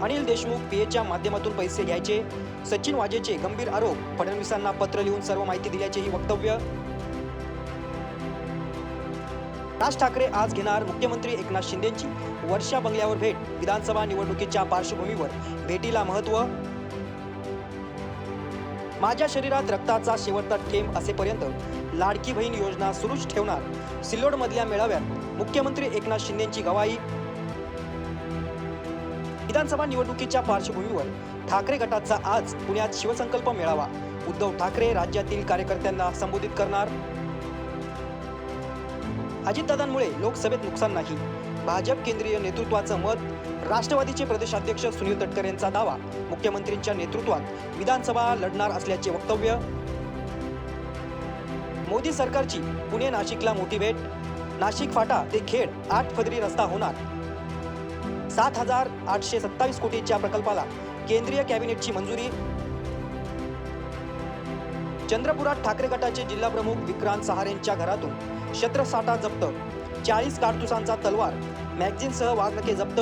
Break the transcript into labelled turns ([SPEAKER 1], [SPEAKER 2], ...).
[SPEAKER 1] अनिल देशमुख पीएच्या माध्यमातून पैसे घ्यायचे, सचिन वाजेचे गंभीर आरोप, फडणवीसांना पत्र लिहून सर्व माहिती दिल्याचेही वक्तव्य. राज ठाकरे आज घेणार मुख्यमंत्री एकनाथ शिंदेंची वर्षा बंगल्यावर भेट, विधानसभा निवडणुकीच्या पार्श्वभूमीवर भेटीला महत्त्व. माझ्या शरीरात रक्ताचा शेवटचा थेंब असेपर्यंत लाडकी बहीण योजना सुरूच ठेवणार, सिल्लोडमधल्या मेळाव्यात मुख्यमंत्री एकनाथ शिंदेंची गवाही. विधानसभा निवडणुकीच्या पार्श्वभूमीवर ठाकरे गटाचा आज पुण्यात शिवसंकल्प मेळावा, उद्धव ठाकरे राज्यातील कार्यकर्त्यांना संबोधित करणार. अजितदादांमुळे लोकसभेत नुकसान नाही, भाजप केंद्रीय नेतृत्वाचं मत. राष्ट्रवादीचे प्रदेशाध्यक्ष सुनील तटकरे यांचा दावा, मुख्यमंत्र्यांच्या नेतृत्वात विधानसभा लढणार असल्याचे वक्तव्य. मोदी सरकारची पुणे नाशिकला मोठी भेट, नाशिक फाटा ते खेड 8 पदरी रस्ता होणार. 7,827 कोटीच्या प्रकल्पाला केंद्रीय कॅबिनेटची मंजुरी. चंद्रपुरात ठाकरे गटाचे जिल्हा प्रमुख विक्रांत सहारेंच्या घरातून शस्त्रसाठा जप्त, 40 कारतुसांचा तलवार, मॅगझिनसह वाघनखे जप्त.